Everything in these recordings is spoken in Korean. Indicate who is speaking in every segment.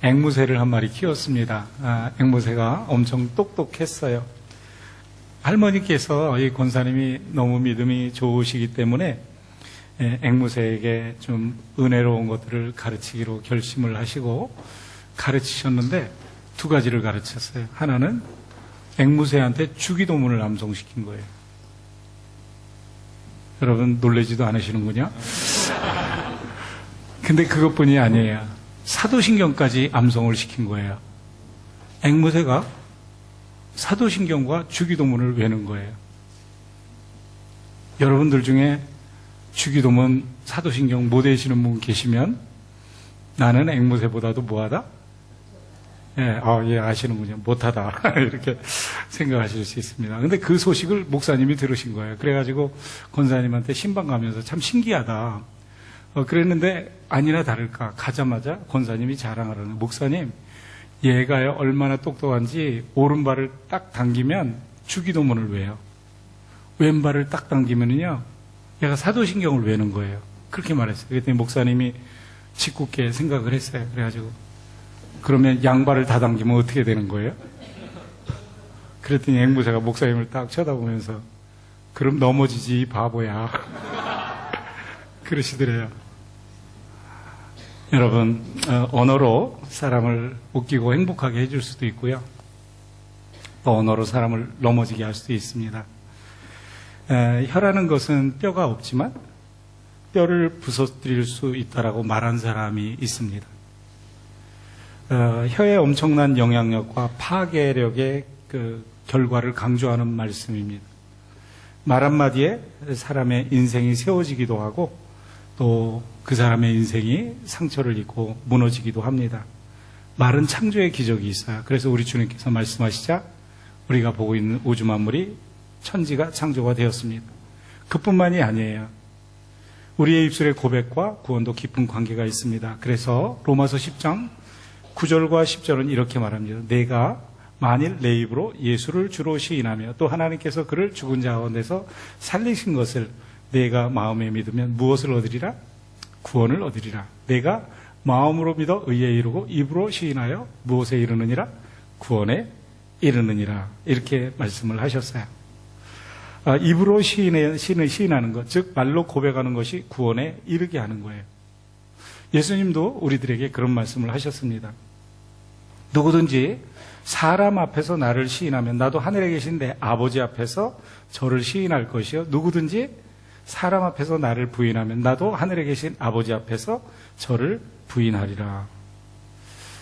Speaker 1: 앵무새를 한 마리 키웠습니다. 앵무새가 엄청 똑똑했어요. 할머니께서 이 권사님이 너무 믿음이 좋으시기 때문에 앵무새에게 좀 은혜로운 것들을 가르치기로 결심을 하시고 가르치셨는데 두 가지를 가르쳤어요. 하나는 앵무새한테 주기도문을 암송시킨 거예요. 여러분 놀라지도 않으시는군요. 근데 그것뿐이 아니에요. 사도신경까지 암송을 시킨 거예요. 앵무새가 사도신경과 주기도문을 외는 거예요. 여러분들 중에 주기도문, 사도신경 못 외시는 분 계시면 나는 앵무새보다도 뭐하다? 예, 아시는군요. 못하다. 이렇게 생각하실 수 있습니다. 근데 그 소식을 목사님이 들으신 거예요. 그래가지고 권사님한테 신방 가면서 참 신기하다. 그랬는데 아니나 다를까 가자마자 권사님이 자랑하라는 목사님, 얘가요 얼마나 똑똑한지 오른발을 딱 당기면 주기도문을 외요. 왼발을 딱 당기면은요 얘가 사도신경을 외는 거예요. 그렇게 말했어요. 그랬더니 목사님이 짓궂게 생각을 했어요. 그래가지고 그러면 양발을 다 당기면 어떻게 되는 거예요? 그랬더니 앵무새가 목사님을 딱 쳐다보면서 그럼 넘어지지 이 바보야. 그러시더래요. 여러분, 언어로 사람을 웃기고 행복하게 해줄 수도 있고요. 또 언어로 사람을 넘어지게 할 수도 있습니다. 혀라는 것은 뼈가 없지만 뼈를 부서뜨릴 수 있다라고 말한 사람이 있습니다. 혀의 엄청난 영향력과 파괴력의 그 결과를 강조하는 말씀입니다. 말 한마디에 사람의 인생이 세워지기도 하고 또 그 사람의 인생이 상처를 입고 무너지기도 합니다. 말은 창조의 기적이 있어요. 그래서 우리 주님께서 말씀하시자 우리가 보고 있는 우주 만물이 천지가 창조가 되었습니다. 그뿐만이 아니에요. 우리의 입술의 고백과 구원도 깊은 관계가 있습니다. 그래서 로마서 10장 9절과 10절은 이렇게 말합니다. 내가 만일 내 입으로 예수를 주로 시인하며 또 하나님께서 그를 죽은 자 가운데서 살리신 것을 내가 마음에 믿으면 무엇을 얻으리라? 구원을 얻으리라. 내가 마음으로 믿어 의에 이르고 입으로 시인하여 무엇에 이르느니라? 구원에 이르느니라. 이렇게 말씀을 하셨어요. 입으로 시인하는 것, 즉 말로 고백하는 것이 구원에 이르게 하는 거예요. 예수님도 우리들에게 그런 말씀을 하셨습니다. 누구든지 사람 앞에서 나를 시인하면 나도 하늘에 계신 내 아버지 앞에서 저를 시인할 것이요. 누구든지 사람 앞에서 나를 부인하면 나도 하늘에 계신 아버지 앞에서 저를 부인하리라.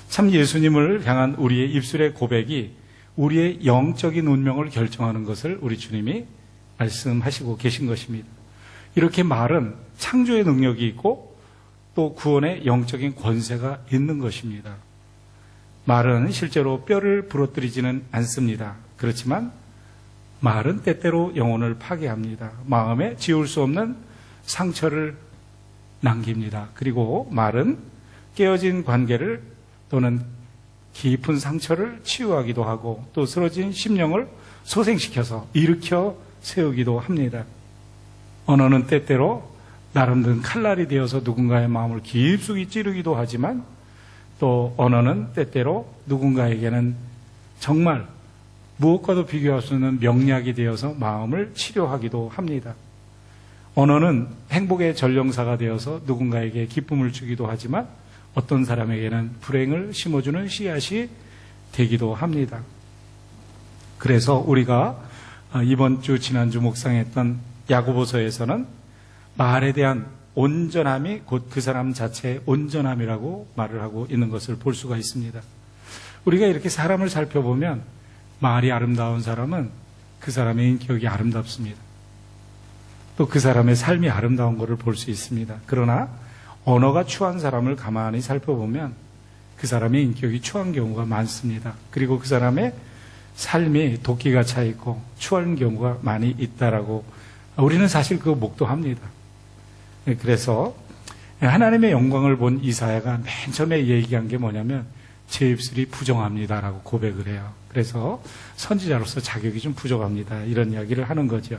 Speaker 1: 참 예수님을 향한 우리의 입술의 고백이 우리의 영적인 운명을 결정하는 것을 우리 주님이 말씀하시고 계신 것입니다. 이렇게 말은 창조의 능력이 있고 또 구원의 영적인 권세가 있는 것입니다. 말은 실제로 뼈를 부러뜨리지는 않습니다. 그렇지만 말은 때때로 영혼을 파괴합니다. 마음에 지울 수 없는 상처를 남깁니다. 그리고 말은 깨어진 관계를 또는 깊은 상처를 치유하기도 하고 또 쓰러진 심령을 소생시켜서 일으켜 세우기도 합니다. 언어는 때때로 나름든 칼날이 되어서 누군가의 마음을 깊숙이 찌르기도 하지만 또 언어는 때때로 누군가에게는 정말 무엇과도 비교할 수 없는 명약이 되어서 마음을 치료하기도 합니다. 언어는 행복의 전령사가 되어서 누군가에게 기쁨을 주기도 하지만 어떤 사람에게는 불행을 심어주는 씨앗이 되기도 합니다. 그래서 우리가 이번 주 지난주 묵상했던 야고보서에서는 말에 대한 온전함이 곧 그 사람 자체의 온전함이라고 말을 하고 있는 것을 볼 수가 있습니다. 우리가 이렇게 사람을 살펴보면 말이 아름다운 사람은 그 사람의 인격이 아름답습니다. 또 그 사람의 삶이 아름다운 것을 볼 수 있습니다. 그러나 언어가 추한 사람을 가만히 살펴보면 그 사람의 인격이 추한 경우가 많습니다. 그리고 그 사람의 삶이 도끼가 차 있고 추한 경우가 많이 있다라고 우리는 사실 그거 목도합니다. 그래서 하나님의 영광을 본 이사야가 맨 처음에 얘기한 게 뭐냐면 제 입술이 부정합니다라고 고백을 해요. 그래서 선지자로서 자격이 좀 부족합니다. 이런 이야기를 하는 거죠.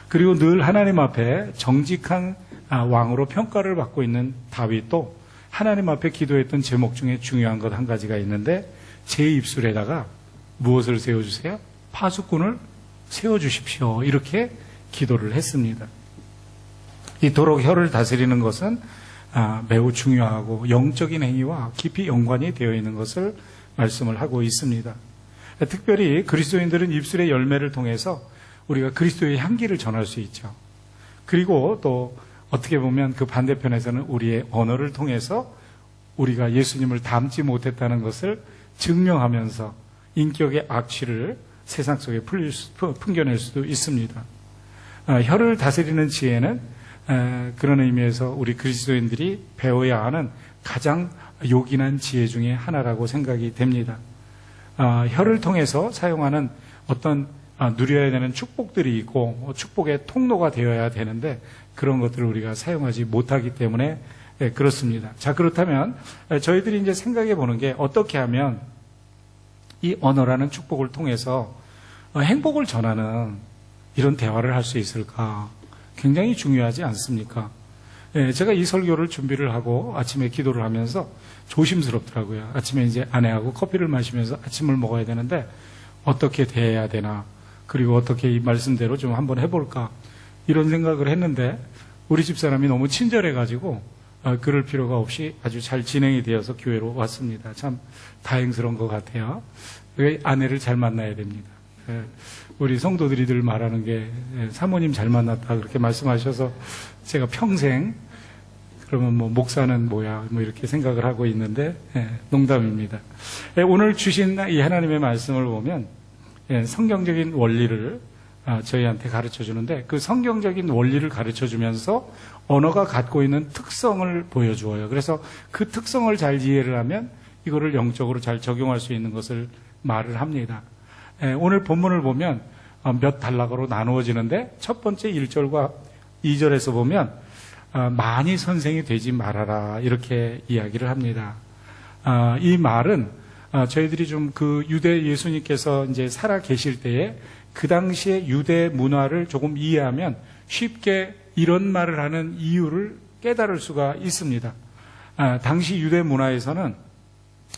Speaker 1: 그리고 늘 하나님 앞에 정직한 왕으로 평가를 받고 있는 다윗도 하나님 앞에 기도했던 제목 중에 중요한 것 한 가지가 있는데 제 입술에다가 무엇을 세워주세요? 파수꾼을 세워주십시오. 이렇게 기도를 했습니다. 이토록 혀를 다스리는 것은 매우 중요하고 영적인 행위와 깊이 연관이 되어 있는 것을 말씀을 하고 있습니다. 특별히 그리스도인들은 입술의 열매를 통해서 우리가 그리스도의 향기를 전할 수 있죠. 그리고 또 어떻게 보면 그 반대편에서는 우리의 언어를 통해서 우리가 예수님을 닮지 못했다는 것을 증명하면서 인격의 악취를 세상 속에 풍겨낼 수도 있습니다. 혀를 다스리는 지혜는 그런 의미에서 우리 그리스도인들이 배워야 하는 가장 요긴한 지혜 중에 하나라고 생각이 됩니다. 혀를 통해서 사용하는 어떤 누려야 되는 축복들이 있고 축복의 통로가 되어야 되는데 그런 것들을 우리가 사용하지 못하기 때문에 그렇습니다. 자, 그렇다면 저희들이 이제 생각해 보는 게 어떻게 하면 이 언어라는 축복을 통해서 행복을 전하는 이런 대화를 할 수 있을까? 굉장히 중요하지 않습니까? 제가 이 설교를 준비를 하고 아침에 기도를 하면서 조심스럽더라고요. 아침에 이제 아내하고 커피를 마시면서 아침을 먹어야 되는데 어떻게 대해야 되나? 그리고 어떻게 이 말씀대로 좀 한번 해볼까? 이런 생각을 했는데 우리 집사람이 너무 친절해가지고 그럴 필요가 없이 아주 잘 진행이 되어서 교회로 왔습니다. 참 다행스러운 것 같아요. 아내를 잘 만나야 됩니다. 우리 성도들이 늘 말하는 게 사모님 잘 만났다 그렇게 말씀하셔서 제가 평생 그러면 뭐 목사는 뭐야 뭐 이렇게 생각을 하고 있는데 농담입니다. 오늘 주신 이 하나님의 말씀을 보면 성경적인 원리를 저희한테 가르쳐 주는데 그 성경적인 원리를 가르쳐 주면서 언어가 갖고 있는 특성을 보여주어요. 그래서 그 특성을 잘 이해를 하면 이거를 영적으로 잘 적용할 수 있는 것을 말을 합니다. 오늘 본문을 보면 몇 단락으로 나누어지는데 첫 번째 1절과 2절에서 보면 많이 선생이 되지 말아라 이렇게 이야기를 합니다. 이 말은 저희들이 좀 그 유대 예수님께서 이제 살아 계실 때에 그 당시의 유대 문화를 조금 이해하면 쉽게 이런 말을 하는 이유를 깨달을 수가 있습니다. 당시 유대 문화에서는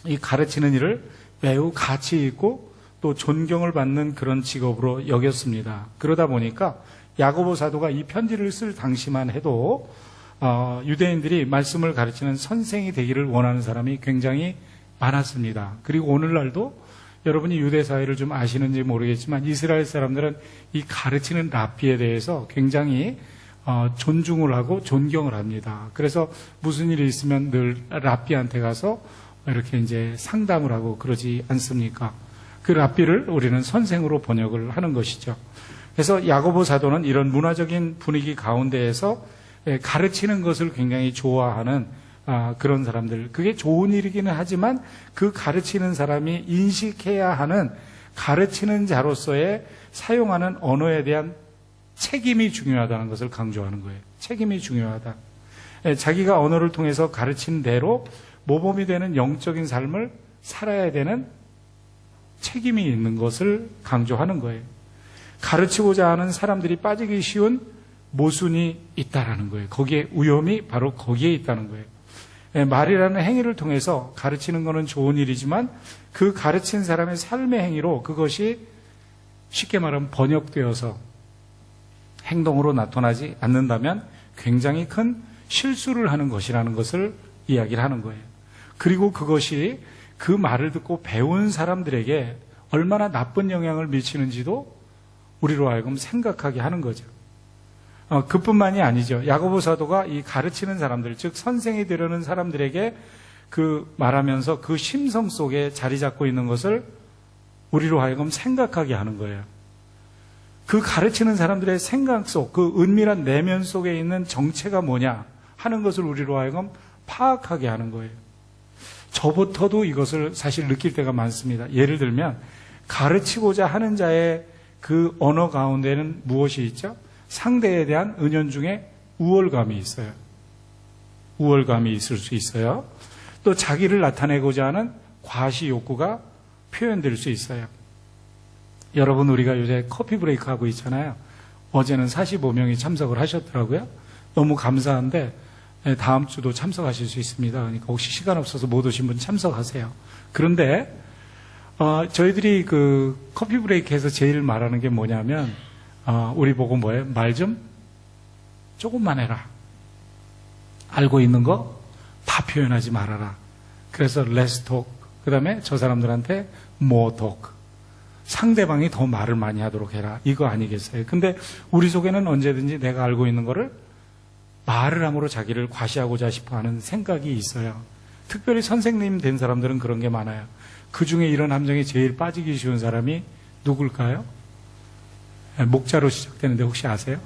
Speaker 1: 이 가르치는 일을 매우 가치 있고 또 존경을 받는 그런 직업으로 여겼습니다. 그러다 보니까 야고보 사도가 이 편지를 쓸 당시만 해도 유대인들이 말씀을 가르치는 선생이 되기를 원하는 사람이 굉장히 많았습니다. 그리고 오늘날도 여러분이 유대 사회를 좀 아시는지 모르겠지만 이스라엘 사람들은 이 가르치는 랍비에 대해서 굉장히 존중을 하고 존경을 합니다. 그래서 무슨 일이 있으면 늘 랍비한테 가서 이렇게 이제 상담을 하고 그러지 않습니까? 그 랍비를 우리는 선생으로 번역을 하는 것이죠. 그래서 야고보 사도는 이런 문화적인 분위기 가운데에서 가르치는 것을 굉장히 좋아하는 그런 사람들, 그게 좋은 일이기는 하지만 그 가르치는 사람이 인식해야 하는 가르치는 자로서의 사용하는 언어에 대한 책임이 중요하다는 것을 강조하는 거예요. 책임이 중요하다. 자기가 언어를 통해서 가르친 대로 모범이 되는 영적인 삶을 살아야 되는 책임이 있는 것을 강조하는 거예요. 가르치고자 하는 사람들이 빠지기 쉬운 모순이 있다라는 거예요. 거기에 위험이 바로 거기에 있다는 거예요. 말이라는 행위를 통해서 가르치는 것은 좋은 일이지만 그 가르친 사람의 삶의 행위로 그것이 쉽게 말하면 번역되어서 행동으로 나타나지 않는다면 굉장히 큰 실수를 하는 것이라는 것을 이야기를 하는 거예요. 그리고 그것이 그 말을 듣고 배운 사람들에게 얼마나 나쁜 영향을 미치는지도 우리로 하여금 생각하게 하는 거죠. 그뿐만이 아니죠. 야고보 사도가 이 가르치는 사람들, 즉 선생이 되려는 사람들에게 그 말하면서 그 심성 속에 자리 잡고 있는 것을 우리로 하여금 생각하게 하는 거예요. 그 가르치는 사람들의 생각 속, 그 은밀한 내면 속에 있는 정체가 뭐냐 하는 것을 우리로 하여금 파악하게 하는 거예요. 저부터도 이것을 사실 느낄 때가 많습니다. 예를 들면 가르치고자 하는 자의 그 언어 가운데는 무엇이 있죠? 상대에 대한 은연중에 우월감이 있어요. 우월감이 있을 수 있어요. 또 자기를 나타내고자 하는 과시 욕구가 표현될 수 있어요. 여러분, 우리가 요새 커피 브레이크 하고 있잖아요. 어제는 45명이 참석을 하셨더라고요. 너무 감사한데 다음 주도 참석하실 수 있습니다. 그러니까 혹시 시간 없어서 못 오신 분 참석하세요. 그런데 저희들이 그 커피 브레이크에서 제일 말하는 게 뭐냐면 우리 보고 뭐예요? 말 좀 조금만 해라. 알고 있는 거 다 표현하지 말아라. 그래서 less talk. 그 다음에 저 사람들한테 more talk. 상대방이 더 말을 많이 하도록 해라. 이거 아니겠어요? 근데 우리 속에는 언제든지 내가 알고 있는 거를 말을 함으로 자기를 과시하고자 싶어하는 생각이 있어요. 특별히 선생님 된 사람들은 그런 게 많아요. 그 중에 이런 함정에 제일 빠지기 쉬운 사람이 누굴까요? 목자로 시작되는데 혹시 아세요?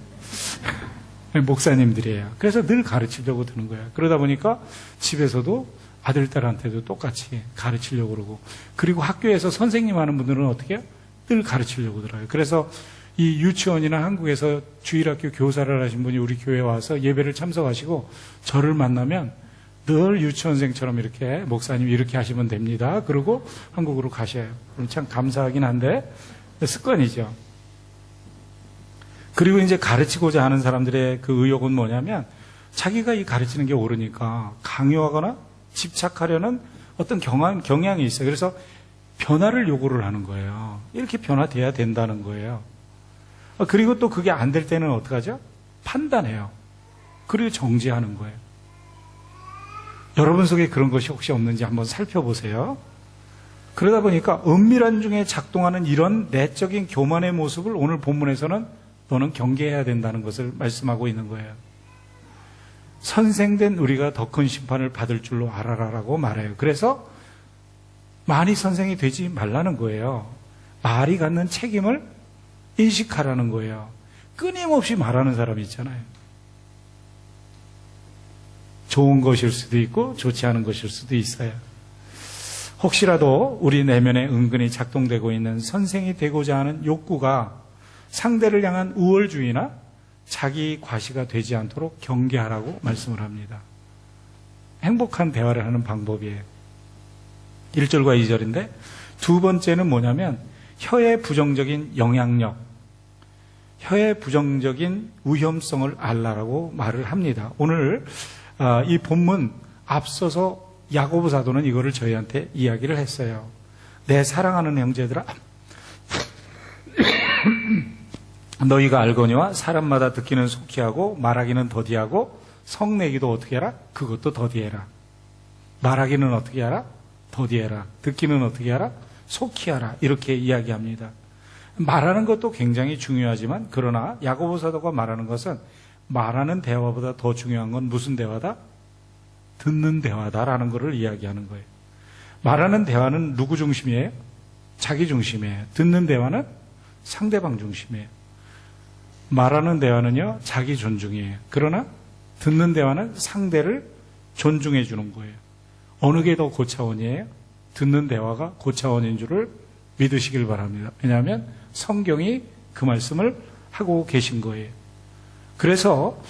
Speaker 1: 목사님들이에요. 그래서 늘 가르치려고 드는 거예요. 그러다 보니까 집에서도 아들, 딸한테도 똑같이 가르치려고 그러고, 그리고 학교에서 선생님 하는 분들은 어떻게 해요? 늘 가르치려고 들어요. 그래서 이 유치원이나 한국에서 주일학교 교사를 하신 분이 우리 교회에 와서 예배를 참석하시고 저를 만나면 늘 유치원생처럼 이렇게 목사님 이렇게 하시면 됩니다. 그러고 한국으로 가셔요. 그럼 참 감사하긴 한데 습관이죠. 그리고 이제 가르치고자 하는 사람들의 그 의욕은 뭐냐면 자기가 이 가르치는 게 옳으니까 강요하거나 집착하려는 어떤 경향이 있어요. 그래서 변화를 요구를 하는 거예요. 이렇게 변화돼야 된다는 거예요. 그리고 또 그게 안 될 때는 어떡하죠? 판단해요. 그리고 정지하는 거예요. 여러분 속에 그런 것이 혹시 없는지 한번 살펴보세요. 그러다 보니까 은밀한 중에 작동하는 이런 내적인 교만의 모습을 오늘 본문에서는 너는 경계해야 된다는 것을 말씀하고 있는 거예요. 선생된 우리가 더 큰 심판을 받을 줄로 알아라라고 말해요. 그래서 많이 선생이 되지 말라는 거예요. 말이 갖는 책임을 인식하라는 거예요. 끊임없이 말하는 사람이 있잖아요. 좋은 것일 수도 있고 좋지 않은 것일 수도 있어요. 혹시라도 우리 내면에 은근히 작동되고 있는 선생이 되고자 하는 욕구가 상대를 향한 우월주의나 자기 과시가 되지 않도록 경계하라고 말씀을 합니다. 행복한 대화를 하는 방법이에요. 1절과 2절인데 두 번째는 뭐냐면 혀의 부정적인 영향력, 혀의 부정적인 위험성을 알라라고 말을 합니다. 오늘 이 본문 앞서서 야고보 사도는 이거를 저희한테 이야기를 했어요. 내 사랑하는 형제들아, 너희가 알거니와 사람마다 듣기는 속히 하고 말하기는 더디하고 성내기도 어떻게 해라? 그것도 더디해라. 말하기는 어떻게 하라? 더디해라. 듣기는 어떻게 하라? 속히 하라. 이렇게 이야기합니다. 말하는 것도 굉장히 중요하지만 그러나 야고보 사도가 말하는 것은 말하는 대화보다 더 중요한 건 무슨 대화다? 듣는 대화다라는 것을 이야기하는 거예요. 말하는 대화는 누구 중심이에요? 자기 중심이에요. 듣는 대화는 상대방 중심이에요. 말하는 대화는요, 자기 존중이에요. 그러나 듣는 대화는 상대를 존중해 주는 거예요. 어느 게 더 고차원이에요? 듣는 대화가 고차원인 줄을 믿으시길 바랍니다. 왜냐하면 성경이 그 말씀을 하고 계신 거예요. 그래서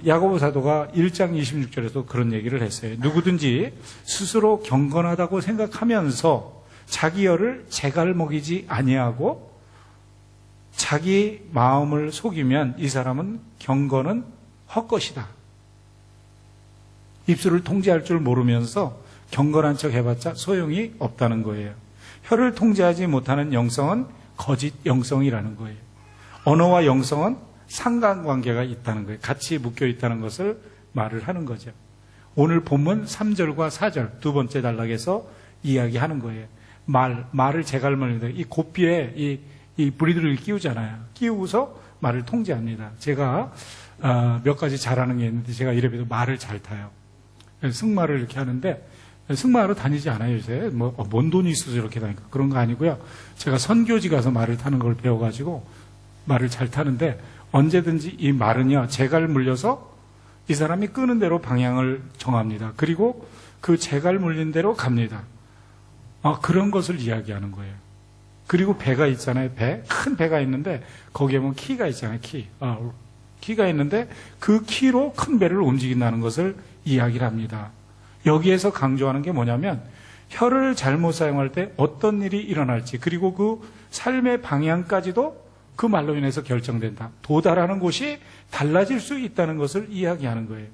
Speaker 1: 야고보 사도가 1장 26절에서 그런 얘기를 했어요. 누구든지 스스로 경건하다고 생각하면서 자기 혀를 재갈먹이지 아니하고 자기 마음을 속이면 이 사람은 경건은 헛것이다. 입술을 통제할 줄 모르면서 경건한 척 해봤자 소용이 없다는 거예요. 혀를 통제하지 못하는 영성은 거짓 영성이라는 거예요. 언어와 영성은 상관관계가 있다는 거예요. 같이 묶여 있다는 것을 말을 하는 거죠. 오늘 본문 3절과 4절 두 번째 단락에서 이야기하는 거예요. 말을 재갈먹는다. 이 고삐에 이 브리드를 끼우잖아요. 끼우고서 말을 통제합니다. 제가 몇 가지 잘하는 게 있는데 제가 이래봬도 말을 잘 타요. 승마를 이렇게 하는데 승마하러 다니지 않아요, 요새. 뭔 돈이 있어서 이렇게 다니까. 그런 거 아니고요. 제가 선교지 가서 말을 타는 걸 배워가지고 말을 잘 타는데 언제든지 이 말은요, 재갈 물려서 이 사람이 끄는 대로 방향을 정합니다. 그리고 그 재갈 물린 대로 갑니다. 그런 것을 이야기하는 거예요. 그리고 배가 있잖아요, 배. 큰 배가 있는데 거기에 보면 키가 있잖아요, 키가 있는데 그 키로 큰 배를 움직인다는 것을 이야기를 합니다. 여기에서 강조하는 게 뭐냐면 혀를 잘못 사용할 때 어떤 일이 일어날지, 그리고 그 삶의 방향까지도 그 말로 인해서 결정된다. 도달하는 곳이 달라질 수 있다는 것을 이야기하는 거예요.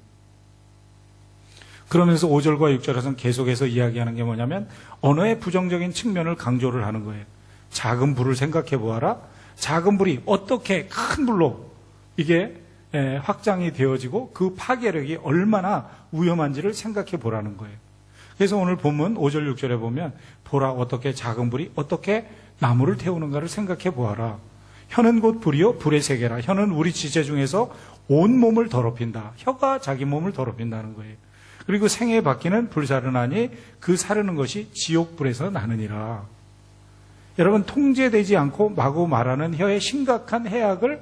Speaker 1: 그러면서 5절과 6절에서는 계속해서 이야기하는 게 뭐냐면 언어의 부정적인 측면을 강조를 하는 거예요. 작은 불을 생각해 보아라. 작은 불이 어떻게 큰 불로 이게 확장이 되어지고 그 파괴력이 얼마나 위험한지를 생각해 보라는 거예요. 그래서 오늘 본문 5절 6절에 보면 보라 어떻게 작은 불이 어떻게 나무를 태우는가를 생각해 보아라. 혀는 곧 불이요 불의 세계라. 혀는 우리 지체 중에서 온 몸을 더럽힌다. 혀가 자기 몸을 더럽힌다는 거예요. 그리고 생에 바뀌는 불사르나니 그 사르는 것이 지옥불에서 나느니라. 여러분, 통제되지 않고 마구 말하는 혀의 심각한 해악을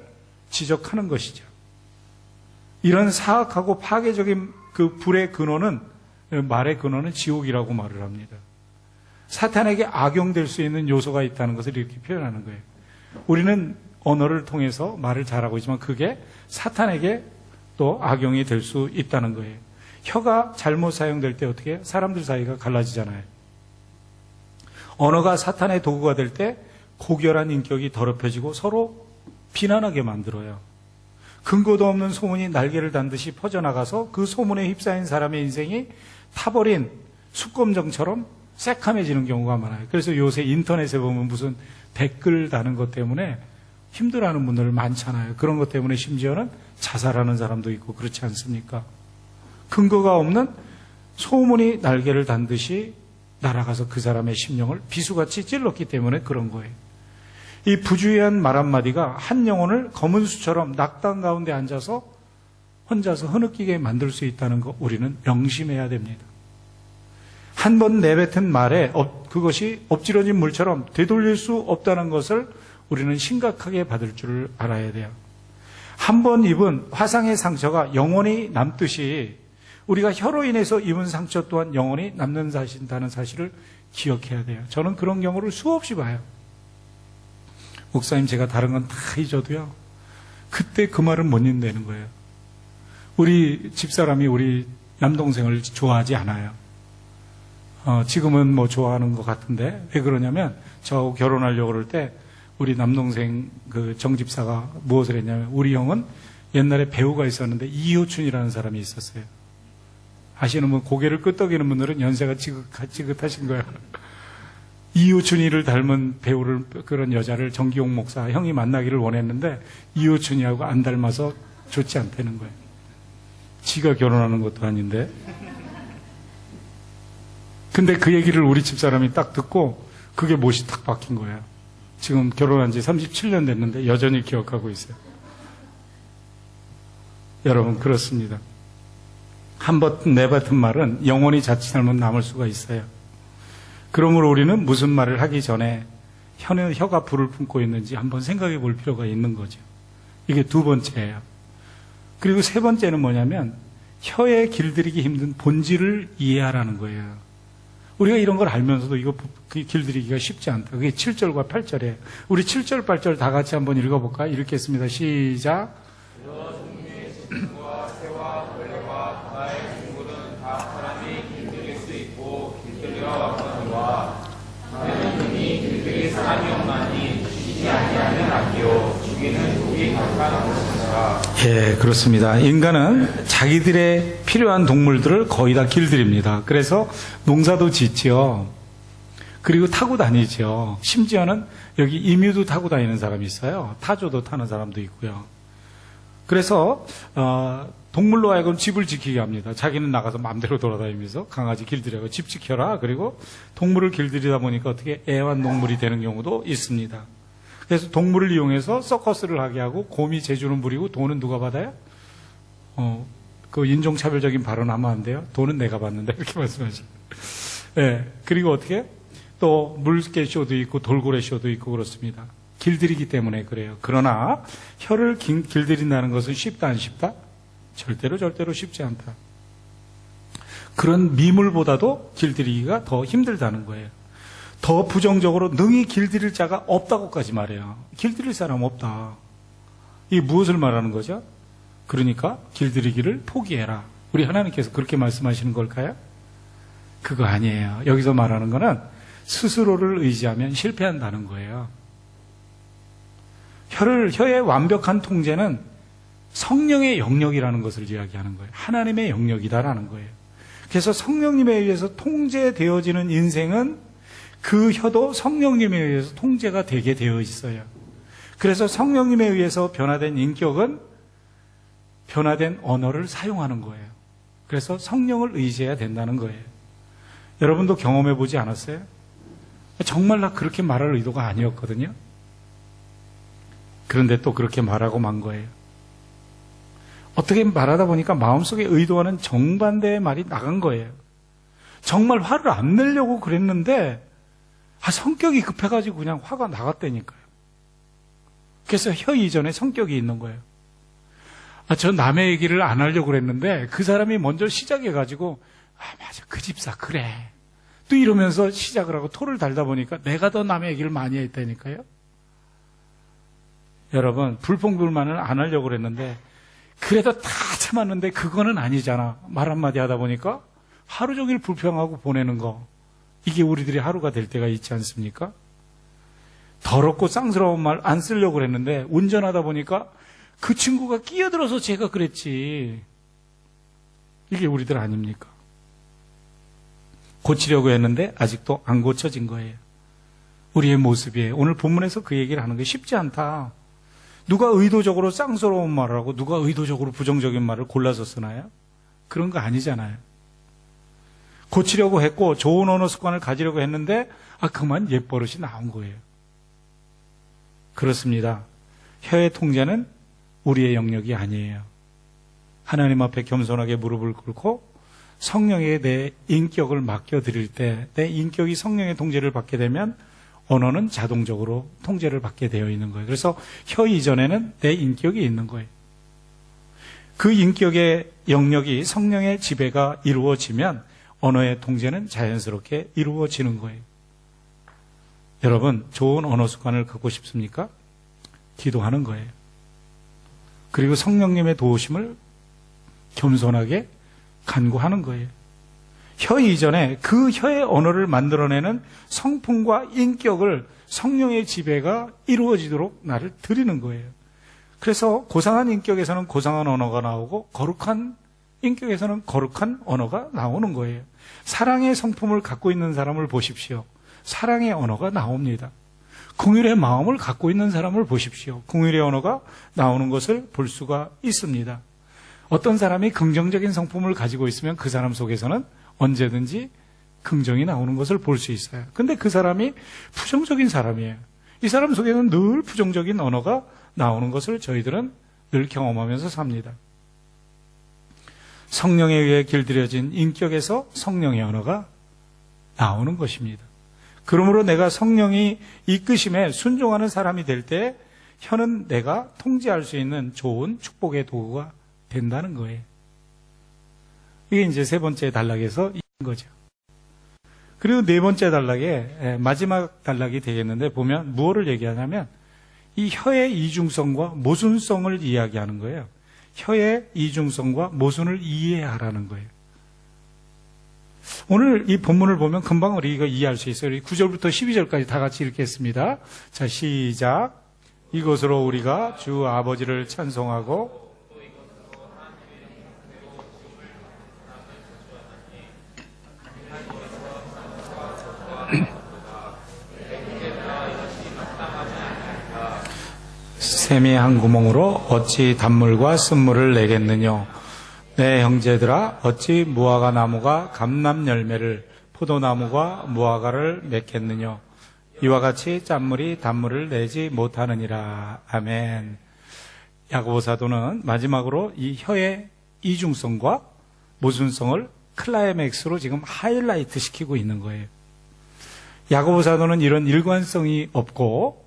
Speaker 1: 지적하는 것이죠. 이런 사악하고 파괴적인 그 불의 근원은, 말의 근원은 지옥이라고 말을 합니다. 사탄에게 악용될 수 있는 요소가 있다는 것을 이렇게 표현하는 거예요. 우리는 언어를 통해서 말을 잘하고 있지만 그게 사탄에게 또 악용이 될 수 있다는 거예요. 혀가 잘못 사용될 때 어떻게 사람들 사이가 갈라지잖아요. 언어가 사탄의 도구가 될 때 고결한 인격이 더럽혀지고 서로 비난하게 만들어요. 근거도 없는 소문이 날개를 단 듯이 퍼져나가서 그 소문에 휩싸인 사람의 인생이 타버린 숯검정처럼 새카매지는 경우가 많아요. 그래서 요새 인터넷에 보면 무슨 댓글 다는 것 때문에 힘들어하는 분들 많잖아요. 그런 것 때문에 심지어는 자살하는 사람도 있고 그렇지 않습니까? 근거가 없는 소문이 날개를 단 듯이 날아가서 그 사람의 심령을 비수같이 찔렀기 때문에 그런 거예요. 이 부주의한 말 한마디가 한 영혼을 검은 수처럼 낙당 가운데 앉아서 혼자서 흐느끼게 만들 수 있다는 거 우리는 명심해야 됩니다. 한 번 내뱉은 말에 그것이 엎질러진 물처럼 되돌릴 수 없다는 것을 우리는 심각하게 받을 줄을 알아야 돼요. 한 번 입은 화상의 상처가 영원히 남듯이 우리가 혀로 인해서 입은 상처 또한 영원히 남는다는 사실을 기억해야 돼요. 저는 그런 경우를 수없이 봐요. 목사님, 제가 다른 건 다 잊어도요, 그때 그 말은 못 잊는다는 거예요. 우리 집사람이 우리 남동생을 좋아하지 않아요. 지금은 뭐 좋아하는 것 같은데, 왜 그러냐면 저하고 결혼하려고 그럴 때 우리 남동생 그 정집사가 무엇을 했냐면, 우리 형은 옛날에 배우가 있었는데 이효춘이라는 사람이 있었어요. 아시는 분, 고개를 끄덕이는 분들은 연세가 지긋하신 거예요. 이효춘이를 닮은 배우를, 그런 여자를 정기용 목사 형이 만나기를 원했는데 이효춘이하고 안 닮아서 좋지 않다는 거예요. 지가 결혼하는 것도 아닌데. 근데 그 얘기를 우리 집사람이 딱 듣고 그게 못이 딱 박힌 거예요. 지금 결혼한 지 37년 됐는데 여전히 기억하고 있어요. 여러분, 그렇습니다. 한 번 내뱉은 말은 영원히 자칫하면 남을 수가 있어요. 그러므로 우리는 무슨 말을 하기 전에 혀가 불을 품고 있는지 한번 생각해 볼 필요가 있는 거죠. 이게 두 번째예요. 그리고 세 번째는 뭐냐면 혀에 길들이기 힘든 본질을 이해하라는 거예요. 우리가 이런 걸 알면서도 이거 길들이기가 쉽지 않다. 그게 7절과 8절이에요. 우리 7절, 8절 다 같이 한번 읽어볼까요? 읽겠습니다. 시작. 예, 그렇습니다. 인간은 자기들의 필요한 동물들을 거의 다 길들입니다. 그래서 농사도 짓지요. 그리고 타고 다니죠. 심지어는 여기 이뮤도 타고 다니는 사람이 있어요. 타조도 타는 사람도 있고요. 그래서 동물로 하여금 집을 지키게 합니다. 자기는 나가서 마음대로 돌아다니면서 강아지 길들여서 집 지켜라. 그리고 동물을 길들이다 보니까 어떻게 애완동물이 되는 경우도 있습니다. 그래서 동물을 이용해서 서커스를 하게 하고 곰이 재주는 부리고 돈은 누가 받아요? 그 인종차별적인 발언하면 안 돼요. 돈은 내가 받는다 이렇게 말씀하시죠. 네, 그리고 어떻게 또 물개쇼도 있고 돌고래쇼도 있고 그렇습니다. 길들이기 때문에 그래요. 그러나 혀를 길들인다는 것은 쉽다 안 쉽다? 절대로 쉽지 않다. 그런 미물보다도 길들이기가 더 힘들다는 거예요. 더 부정적으로 능히 길들일 자가 없다고까지 말해요. 길들일 사람 없다. 이게 무엇을 말하는 거죠? 그러니까 길들이기를 포기해라. 우리 하나님께서 그렇게 말씀하시는 걸까요? 그거 아니에요. 여기서 말하는 거는 스스로를 의지하면 실패한다는 거예요. 혀의 완벽한 통제는 성령의 영역이라는 것을 이야기하는 거예요. 하나님의 영역이다라는 거예요. 그래서 성령님에 의해서 통제되어지는 인생은 그 혀도 성령님에 의해서 통제가 되게 되어 있어요. 그래서 성령님에 의해서 변화된 인격은 변화된 언어를 사용하는 거예요. 그래서 성령을 의지해야 된다는 거예요. 여러분도 경험해 보지 않았어요? 정말 나 그렇게 말할 의도가 아니었거든요. 그런데 또 그렇게 말하고 만 거예요. 어떻게 말하다 보니까 마음속에 의도하는 정반대의 말이 나간 거예요. 정말 화를 안 내려고 그랬는데 성격이 급해가지고 그냥 화가 나갔다니까요. 그래서 혀 이전에 성격이 있는 거예요. 저 남의 얘기를 안 하려고 그랬는데 그 사람이 먼저 시작해가지고 맞아 그 집사 그래 또 이러면서 시작을 하고 토를 달다 보니까 내가 더 남의 얘기를 많이 했다니까요. 여러분 불평불만을 안 하려고 그랬는데 그래도 다 참았는데 그거는 아니잖아. 말 한마디 하다 보니까 하루 종일 불평하고 보내는 거, 이게 우리들의 하루가 될 때가 있지 않습니까? 더럽고 쌍스러운 말 안 쓰려고 그랬는데 운전하다 보니까 그 친구가 끼어들어서 제가 그랬지. 이게 우리들 아닙니까? 고치려고 했는데 아직도 안 고쳐진 거예요. 우리의 모습이에요. 오늘 본문에서 그 얘기를 하는 게 쉽지 않다. 누가 의도적으로 쌍스러운 말을 하고 누가 의도적으로 부정적인 말을 골라서 쓰나요? 그런 거 아니잖아요. 고치려고 했고 좋은 언어 습관을 가지려고 했는데 그만 옛버릇이 나온 거예요. 그렇습니다. 혀의 통제는 우리의 영역이 아니에요. 하나님 앞에 겸손하게 무릎을 꿇고 성령에게 내 인격을 맡겨드릴 때 내 인격이 성령의 통제를 받게 되면 언어는 자동적으로 통제를 받게 되어 있는 거예요. 그래서 혀 이전에는 내 인격이 있는 거예요. 그 인격의 영역이 성령의 지배가 이루어지면 언어의 통제는 자연스럽게 이루어지는 거예요. 여러분, 좋은 언어 습관을 갖고 싶습니까? 기도하는 거예요. 그리고 성령님의 도우심을 겸손하게 간구하는 거예요. 혀 이전에 그 혀의 언어를 만들어내는 성품과 인격을 성령의 지배가 이루어지도록 나를 드리는 거예요. 그래서 고상한 인격에서는 고상한 언어가 나오고 거룩한 인격에서는 거룩한 언어가 나오는 거예요. 사랑의 성품을 갖고 있는 사람을 보십시오. 사랑의 언어가 나옵니다. 긍휼의 마음을 갖고 있는 사람을 보십시오. 긍휼의 언어가 나오는 것을 볼 수가 있습니다. 어떤 사람이 긍정적인 성품을 가지고 있으면 그 사람 속에서는 언제든지 긍정이 나오는 것을 볼 수 있어요. 근데 그 사람이 부정적인 사람이에요. 이 사람 속에는 늘 부정적인 언어가 나오는 것을 저희들은 늘 경험하면서 삽니다. 성령에 의해 길들여진 인격에서 성령의 언어가 나오는 것입니다. 그러므로 내가 성령이 이끄심에 순종하는 사람이 될 때 혀는 내가 통제할 수 있는 좋은 축복의 도구가 된다는 거예요. 이게 이제 세 번째 단락에서 이런 거죠. 그리고 네 번째 단락에 마지막 단락이 되겠는데 보면 무엇을 얘기하냐면 이 혀의 이중성과 모순성을 이야기하는 거예요. 혀의 이중성과 모순을 이해하라는 거예요. 오늘 이 본문을 보면 금방 우리가 이해할 수 있어요. 9절부터 12절까지 다 같이 읽겠습니다. 자, 시작. 이것으로 우리가 주 아버지를 찬송하고 샘이 한 구멍으로 어찌 단물과 쓴물을 내겠느냐. 내 형제들아 어찌 무화과 나무가 감람 열매를 포도나무가 무화과를 맺겠느냐. 이와 같이 짠물이 단물을 내지 못하느니라. 아멘. 야고보 사도는 마지막으로 이 혀의 이중성과 모순성을 클라이맥스로 지금 하이라이트 시키고 있는 거예요. 야고보 사도는 이런 일관성이 없고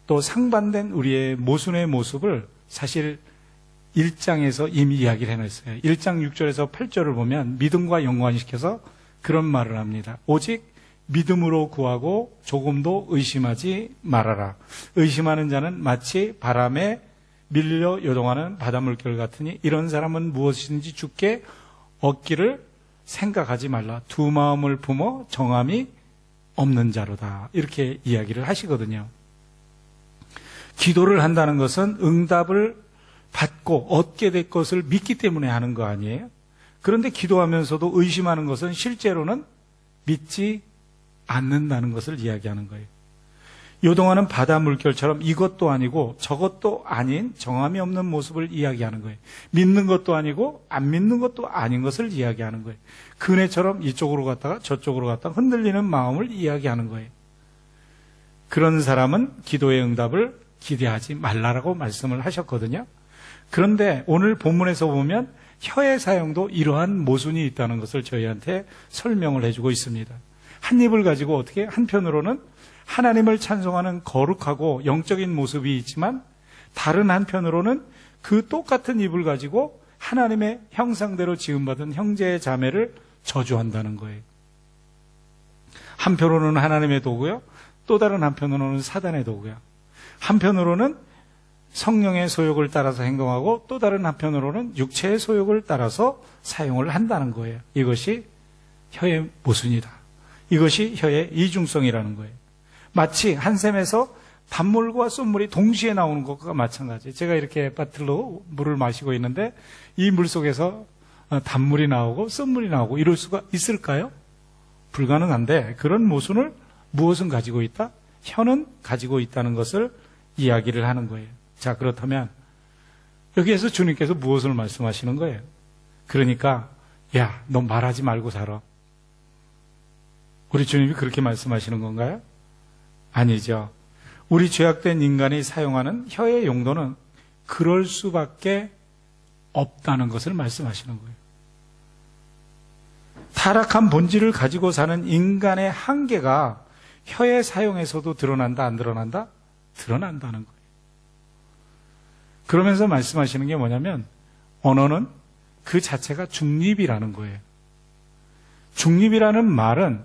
Speaker 1: 또 상반된 우리의 모순의 모습을 사실 1장에서 이미 이야기를 해놨어요. 1장 6절에서 8절을 보면 믿음과 연관시켜서 그런 말을 합니다. 오직 믿음으로 구하고 조금도 의심하지 말아라. 의심하는 자는 마치 바람에 밀려 요동하는 바닷물결 같으니 이런 사람은 무엇이든지 주께 얻기를 생각하지 말라. 두 마음을 품어 정함이 없는 자로다. 이렇게 이야기를 하시거든요. 기도를 한다는 것은 응답을 받고 얻게 될 것을 믿기 때문에 하는 거 아니에요? 그런데 기도하면서도 의심하는 것은 실제로는 믿지 않는다는 것을 이야기하는 거예요. 요동하는 바다 물결처럼 이것도 아니고 저것도 아닌 정함이 없는 모습을 이야기하는 거예요. 믿는 것도 아니고 안 믿는 것도 아닌 것을 이야기하는 거예요. 그네처럼 이쪽으로 갔다가 저쪽으로 갔다가 흔들리는 마음을 이야기하는 거예요. 그런 사람은 기도의 응답을 기대하지 말라라고 말씀을 하셨거든요. 그런데 오늘 본문에서 보면 혀의 사용도 이러한 모순이 있다는 것을 저희한테 설명을 해주고 있습니다. 한 입을 가지고 어떻게 한편으로는 하나님을 찬송하는 거룩하고 영적인 모습이 있지만 다른 한편으로는 그 똑같은 입을 가지고 하나님의 형상대로 지음받은 형제 자매를 저주한다는 거예요. 한편으로는 하나님의 도구요, 또 다른 한편으로는 사단의 도구요. 한편으로는 성령의 소욕을 따라서 행동하고 또 다른 한편으로는 육체의 소욕을 따라서 사용을 한다는 거예요. 이것이 혀의 모순이다. 이것이 혀의 이중성이라는 거예요. 마치 한 샘에서 단물과 쏜물이 동시에 나오는 것과 마찬가지. 제가 이렇게 바틀로 물을 마시고 있는데 이 물 속에서 단물이 나오고 쏜물이 나오고 이럴 수가 있을까요? 불가능한데 그런 모순을 무엇은 가지고 있다? 혀는 가지고 있다는 것을 이야기를 하는 거예요. 자, 그렇다면 여기에서 주님께서 무엇을 말씀하시는 거예요? 그러니까 야, 너 말하지 말고 살아. 우리 주님이 그렇게 말씀하시는 건가요? 아니죠. 우리 죄악된 인간이 사용하는 혀의 용도는 그럴 수밖에 없다는 것을 말씀하시는 거예요. 타락한 본질을 가지고 사는 인간의 한계가 혀의 사용에서도 드러난다, 안 드러난다? 드러난다는 거예요. 그러면서 말씀하시는 게 뭐냐면 언어는 그 자체가 중립이라는 거예요. 중립이라는 말은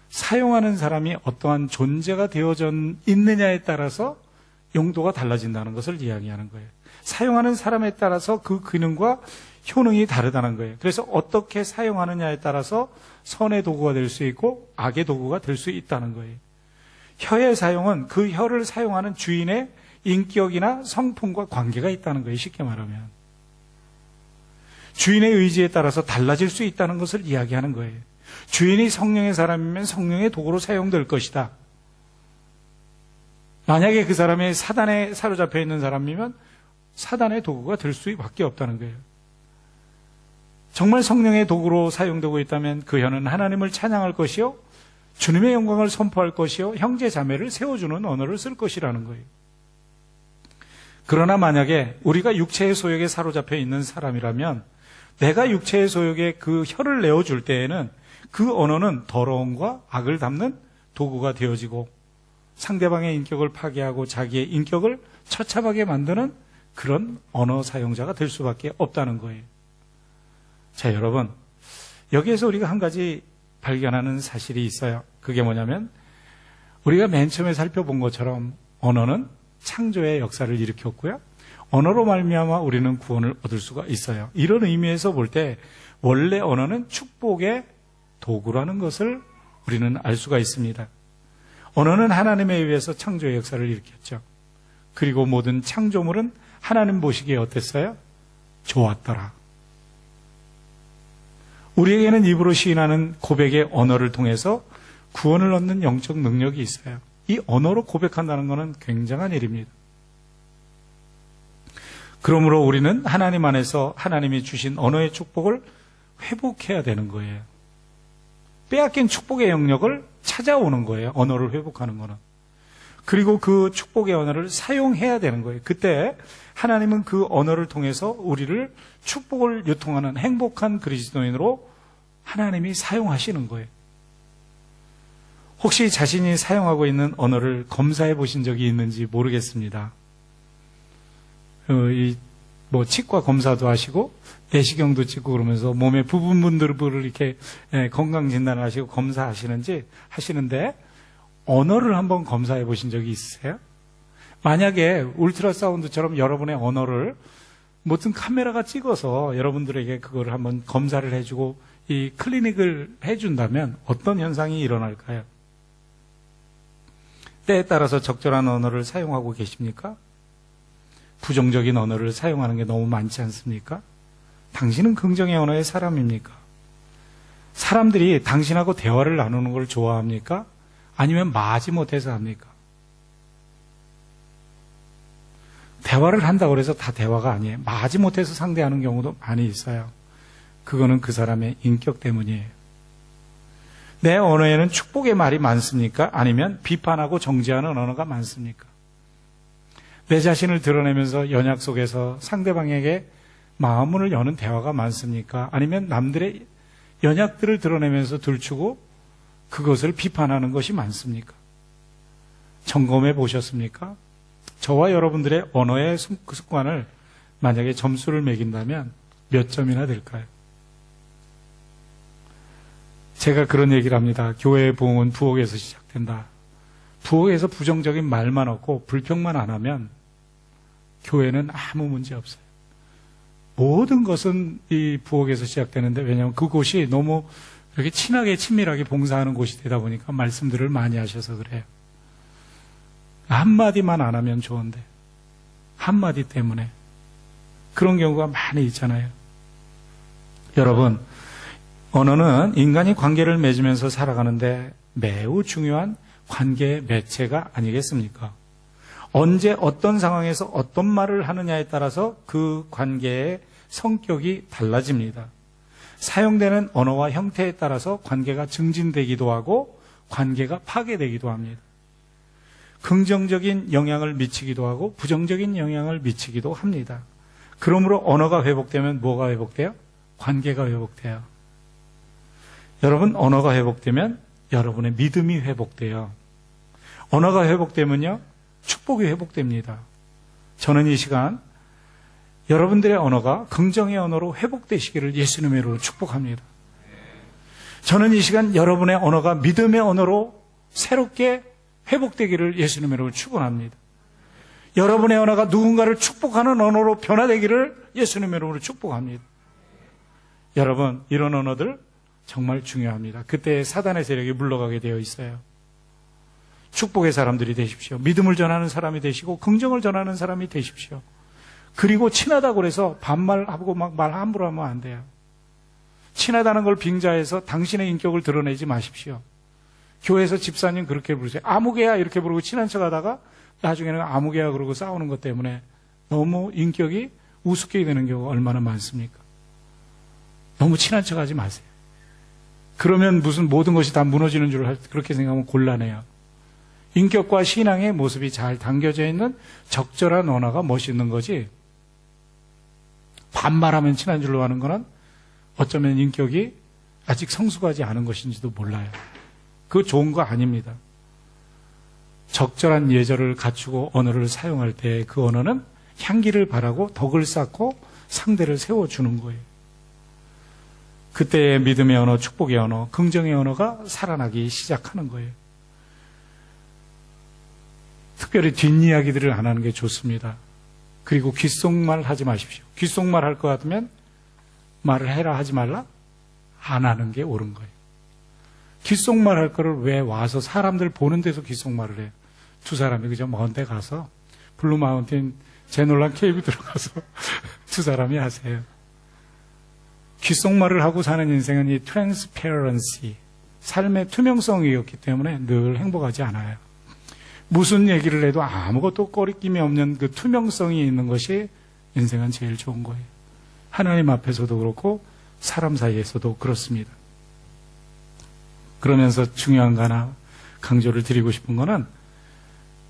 Speaker 1: 사용하는 사람이 어떠한 존재가 되어져 있느냐에 따라서 용도가 달라진다는 것을 이야기하는 거예요. 사용하는 사람에 따라서 그 기능과 효능이 다르다는 거예요. 그래서 어떻게 사용하느냐에 따라서 선의 도구가 될 수 있고 악의 도구가 될 수 있다는 거예요. 혀의 사용은 그 혀를 사용하는 주인의 인격이나 성품과 관계가 있다는 거예요. 쉽게 말하면 주인의 의지에 따라서 달라질 수 있다는 것을 이야기하는 거예요. 주인이 성령의 사람이면 성령의 도구로 사용될 것이다. 만약에 그 사람이 사단에 사로잡혀 있는 사람이면 사단의 도구가 될 수밖에 없다는 거예요. 정말 성령의 도구로 사용되고 있다면 그 혀는 하나님을 찬양할 것이요, 주님의 영광을 선포할 것이요, 형제 자매를 세워주는 언어를 쓸 것이라는 거예요. 그러나 만약에 우리가 육체의 소욕에 사로잡혀 있는 사람이라면 내가 육체의 소욕에 그 혀를 내어줄 때에는 그 언어는 더러움과 악을 담는 도구가 되어지고 상대방의 인격을 파괴하고 자기의 인격을 처참하게 만드는 그런 언어 사용자가 될 수밖에 없다는 거예요. 자, 여러분, 여기에서 우리가 한 가지 발견하는 사실이 있어요. 그게 뭐냐면 우리가 맨 처음에 살펴본 것처럼 언어는 창조의 역사를 일으켰고요, 언어로 말미암아 우리는 구원을 얻을 수가 있어요. 이런 의미에서 볼 때 원래 언어는 축복의 도구라는 것을 우리는 알 수가 있습니다. 언어는 하나님에 의해서 창조의 역사를 일으켰죠. 그리고 모든 창조물은 하나님 보시기에 어땠어요? 좋았더라. 우리에게는 입으로 시인하는 고백의 언어를 통해서 구원을 얻는 영적 능력이 있어요. 이 언어로 고백한다는 것은 굉장한 일입니다. 그러므로 우리는 하나님 안에서 하나님이 주신 언어의 축복을 회복해야 되는 거예요. 빼앗긴 축복의 영역을 찾아오는 거예요. 언어를 회복하는 거는. 그리고 그 축복의 언어를 사용해야 되는 거예요. 그때 하나님은 그 언어를 통해서 우리를 축복을 유통하는 행복한 그리스도인으로 하나님이 사용하시는 거예요. 혹시 자신이 사용하고 있는 언어를 검사해 보신 적이 있는지 모르겠습니다. 치과 검사도 하시고 내시경도 찍고 그러면서 몸의 부분들을 이렇게 건강 진단을 하시고 검사하시는지 하시는데 언어를 한번 검사해 보신 적이 있으세요? 만약에 울트라사운드처럼 여러분의 언어를 무슨 카메라가 찍어서 여러분들에게 그걸 한번 검사를 해주고 이 클리닉을 해준다면 어떤 현상이 일어날까요? 때에 따라서 적절한 언어를 사용하고 계십니까? 부정적인 언어를 사용하는 게 너무 많지 않습니까? 당신은 긍정의 언어의 사람입니까? 사람들이 당신하고 대화를 나누는 걸 좋아합니까? 아니면 마지 못해서 합니까? 대화를 한다고 해서 다 대화가 아니에요. 마지 못해서 상대하는 경우도 많이 있어요. 그거는 그 사람의 인격 때문이에요. 내 언어에는 축복의 말이 많습니까? 아니면 비판하고 정죄하는 언어가 많습니까? 내 자신을 드러내면서 연약 속에서 상대방에게 마음문을 여는 대화가 많습니까? 아니면 남들의 연약들을 드러내면서 들추고 그것을 비판하는 것이 많습니까? 점검해 보셨습니까? 저와 여러분들의 언어의 그 습관을 만약에 점수를 매긴다면 몇 점이나 될까요? 제가 그런 얘기를 합니다. 교회의 부흥은 부엌에서 시작된다. 부엌에서 부정적인 말만 없고 불평만 안 하면 교회는 아무 문제 없어요. 모든 것은 이 부엌에서 시작되는데, 왜냐하면 그곳이 너무 이렇게 친하게 친밀하게 봉사하는 곳이 되다 보니까 말씀들을 많이 하셔서 그래요. 한마디만 안 하면 좋은데 한마디 때문에 그런 경우가 많이 있잖아요. 여러분, 언어는 인간이 관계를 맺으면서 살아가는데 매우 중요한 관계의 매체가 아니겠습니까? 언제 어떤 상황에서 어떤 말을 하느냐에 따라서 그 관계의 성격이 달라집니다. 사용되는 언어와 형태에 따라서 관계가 증진되기도 하고 관계가 파괴되기도 합니다. 긍정적인 영향을 미치기도 하고 부정적인 영향을 미치기도 합니다. 그러므로 언어가 회복되면 뭐가 회복돼요? 관계가 회복돼요. 여러분, 언어가 회복되면 여러분의 믿음이 회복돼요. 언어가 회복되면요, 축복이 회복됩니다. 저는 이 시간 여러분들의 언어가 긍정의 언어로 회복되시기를 예수님의 이름으로 축복합니다. 저는 이 시간 여러분의 언어가 믿음의 언어로 새롭게 회복되기를 예수님의 이름으로 축원합니다. 여러분의 언어가 누군가를 축복하는 언어로 변화되기를 예수님의 이름으로 축복합니다. 여러분, 이런 언어들 정말 중요합니다. 그때 사단의 세력이 물러가게 되어 있어요. 축복의 사람들이 되십시오. 믿음을 전하는 사람이 되시고 긍정을 전하는 사람이 되십시오. 그리고 친하다고 해서 반말하고 막 말 함부로 하면 안 돼요. 친하다는 걸 빙자해서 당신의 인격을 드러내지 마십시오. 교회에서 집사님 그렇게 부르세요. 아무개야 이렇게 부르고 친한 척하다가 나중에는 아무개야 그러고 싸우는 것 때문에 너무 인격이 우습게 되는 경우가 얼마나 많습니까? 너무 친한 척하지 마세요. 그러면 무슨 모든 것이 다 무너지는 줄 그렇게 생각하면 곤란해요. 인격과 신앙의 모습이 잘 담겨져 있는 적절한 언어가 멋있는 거지, 반말하면 친한 줄로 하는 거는 어쩌면 인격이 아직 성숙하지 않은 것인지도 몰라요. 그거 좋은 거 아닙니다. 적절한 예절을 갖추고 언어를 사용할 때 그 언어는 향기를 바라고 덕을 쌓고 상대를 세워주는 거예요. 그때의 믿음의 언어, 축복의 언어, 긍정의 언어가 살아나기 시작하는 거예요. 특별히 뒷이야기들을 안 하는 게 좋습니다. 그리고 귓속말 하지 마십시오. 귓속말 할 것 같으면 말을 해라 하지 말라? 안 하는 게 옳은 거예요. 귓속말 할 거를 왜 와서 사람들 보는 데서 귓속말을 해요? 두 사람이 그저 먼 데 가서 블루 마운틴 제놀란 케이브 들어가서 두 사람이 하세요. 귓속말을 하고 사는 인생은 이 트랜스페런시, 삶의 투명성이었기 때문에 늘 행복하지 않아요. 무슨 얘기를 해도 아무것도 꺼리낌이 없는 그 투명성이 있는 것이 인생은 제일 좋은 거예요. 하나님 앞에서도 그렇고 사람 사이에서도 그렇습니다. 그러면서 중요한 거 하나 강조를 드리고 싶은 거는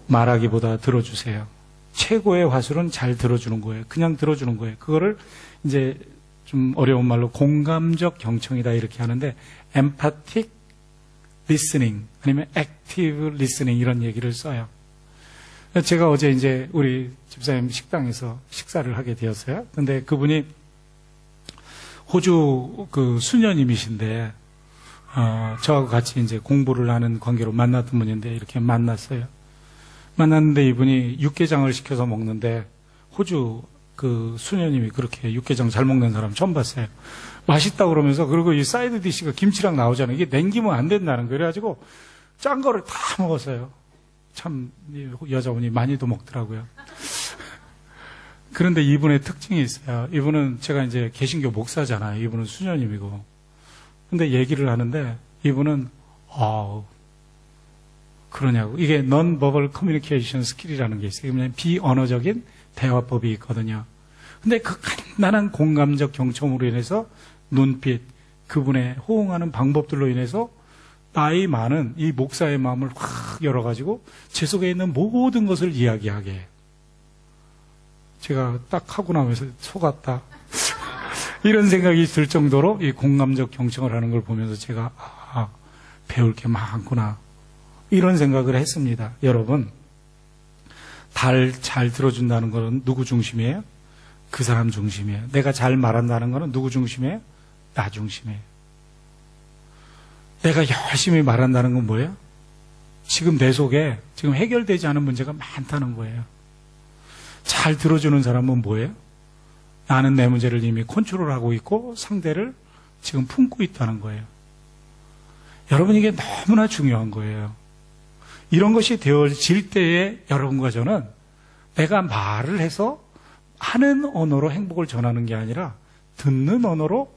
Speaker 1: 말하기보다 들어주세요. 최고의 화술은 잘 들어주는 거예요. 그냥 들어주는 거예요. 그거를 이제 좀 어려운 말로 공감적 경청이다 이렇게 하는데, empathic listening 아니면 active listening 이런 얘기를 써요. 제가 어제 이제 우리 집사님 식당에서 식사를 하게 되었어요. 근데 그분이 호주 그 수녀님이신데 저하고 같이 이제 공부를 하는 관계로 만났던 분인데 이렇게 만났어요. 만났는데 이분이 육개장을 시켜서 먹는데 호주 그 수녀님이 그렇게 육개장 잘 먹는 사람 처음 봤어요. 맛있다고 그러면서, 그리고 이 사이드 디시가 김치랑 나오잖아요. 이게 남기면 안 된다는 거예요. 그래가지고 짠 거를 다 먹었어요. 참 여자분이 많이도 먹더라고요. 그런데 이분의 특징이 있어요. 이분은 제가 이제 개신교 목사잖아요. 이분은 수녀님이고. 근데 얘기를 하는데 이분은 그러냐고. 이게 non-verbal communication skill이라는 게 있어요. 그냥 비언어적인 대화법이 있거든요. 근데 그 간단한 공감적 경청으로 인해서 눈빛, 그분의 호응하는 방법들로 인해서 나이 많은 이 목사의 마음을 확 열어가지고 제 속에 있는 모든 것을 이야기하게 해요. 제가 딱 하고 나면서 속았다. 이런 생각이 들 정도로 이 공감적 경청을 하는 걸 보면서 제가 배울 게 많구나. 이런 생각을 했습니다. 여러분, 잘 들어준다는 것은 누구 중심이에요? 그 사람 중심이에요. 내가 잘 말한다는 것은 누구 중심이에요? 나 중심이에요. 내가 열심히 말한다는 건 뭐예요? 지금 내 속에 지금 해결되지 않은 문제가 많다는 거예요. 잘 들어주는 사람은 뭐예요? 나는 내 문제를 이미 컨트롤하고 있고 상대를 지금 품고 있다는 거예요. 여러분, 이게 너무나 중요한 거예요. 이런 것이 되어질 때에 여러분과 저는 내가 말을 해서 하는 언어로 행복을 전하는 게 아니라 듣는 언어로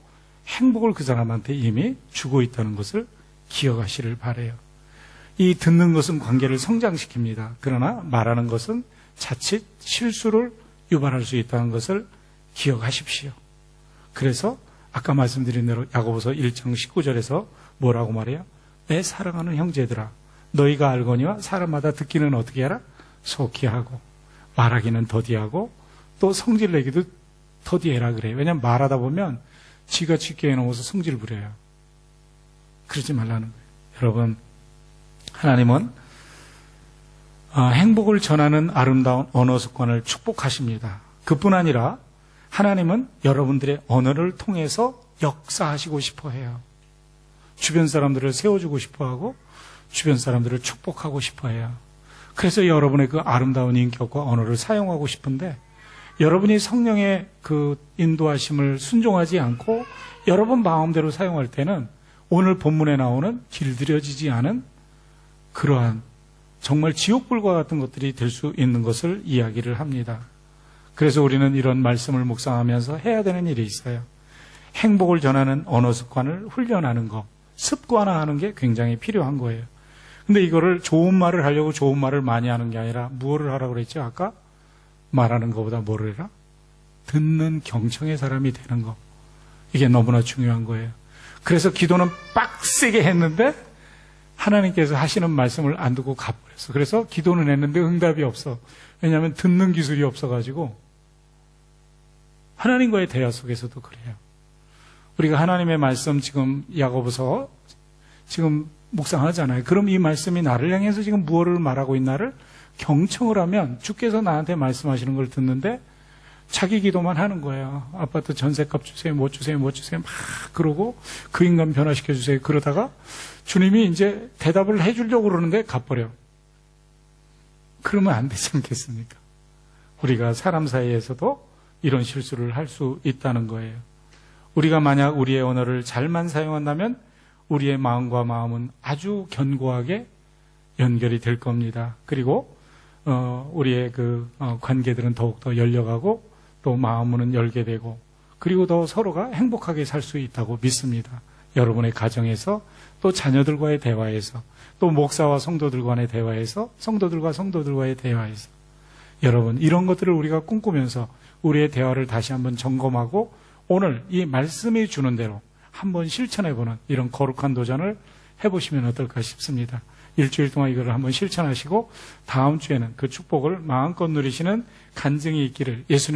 Speaker 1: 행복을 그 사람한테 이미 주고 있다는 것을 기억하시길 바라요. 이 듣는 것은 관계를 성장시킵니다. 그러나 말하는 것은 자칫 실수를 유발할 수 있다는 것을 기억하십시오. 그래서 아까 말씀드린 대로 야고보서 1장 19절에서 뭐라고 말해요? 내 사랑하는 형제들아, 너희가 알거니와 사람마다 듣기는 어떻게 하라? 속히 하고 말하기는 더디하고 또 성질 내기도 더디해라 그래요. 왜냐하면 말하다 보면 지가 쥐게 넘어서 성질 부려요. 그러지 말라는 거예요. 여러분, 하나님은 행복을 전하는 아름다운 언어 습관을 축복하십니다. 그뿐 아니라 하나님은 여러분들의 언어를 통해서 역사하시고 싶어 해요. 주변 사람들을 세워주고 싶어 하고 주변 사람들을 축복하고 싶어 해요. 그래서 여러분의 그 아름다운 인격과 언어를 사용하고 싶은데 여러분이 성령의 그 인도하심을 순종하지 않고 여러분 마음대로 사용할 때는 오늘 본문에 나오는 길들여지지 않은 그러한 정말 지옥불과 같은 것들이 될 수 있는 것을 이야기를 합니다. 그래서 우리는 이런 말씀을 묵상하면서 해야 되는 일이 있어요. 행복을 전하는 언어 습관을 훈련하는 것, 습관화하는 게 굉장히 필요한 거예요. 근데 이거를 좋은 말을 하려고 좋은 말을 많이 하는 게 아니라 무엇을 하라고 그랬죠? 아까 말하는 것보다 뭐를 해라? 듣는 경청의 사람이 되는 거. 이게 너무나 중요한 거예요. 그래서 기도는 빡세게 했는데 하나님께서 하시는 말씀을 안 듣고 가버렸어. 그래서 기도는 했는데 응답이 없어. 왜냐하면 듣는 기술이 없어가지고. 하나님과의 대화 속에서도 그래요. 우리가 하나님의 말씀 지금 야고보서 지금 묵상하잖아요. 그럼 이 말씀이 나를 향해서 지금 무엇을 말하고 있나를 경청을 하면 주께서 나한테 말씀하시는 걸 듣는데 자기 기도만 하는 거예요. 아파트 전셋값 주세요, 못 주세요, 못 주세요. 막 그러고 그 인간 변화시켜 주세요. 그러다가 주님이 이제 대답을 해주려고 그러는데 가버려. 그러면 안 되지 않겠습니까? 우리가 사람 사이에서도 이런 실수를 할 수 있다는 거예요. 우리가 만약 우리의 언어를 잘만 사용한다면 우리의 마음과 마음은 아주 견고하게 연결이 될 겁니다. 그리고 우리의 관계들은 더욱더 열려가고 또 마음은 열게 되고 그리고 더 서로가 행복하게 살 수 있다고 믿습니다. 여러분의 가정에서 또 자녀들과의 대화에서 또 목사와 성도들 간의 대화에서 성도들과 성도들과의 대화에서 여러분 이런 것들을 우리가 꿈꾸면서 우리의 대화를 다시 한번 점검하고 오늘 이 말씀이 주는 대로 한번 실천해보는 이런 거룩한 도전을 해보시면 어떨까 싶습니다. 일주일 동안 이거를 한번 실천하시고 다음 주에는 그 축복을 마음껏 누리시는 간증이 있기를 예수님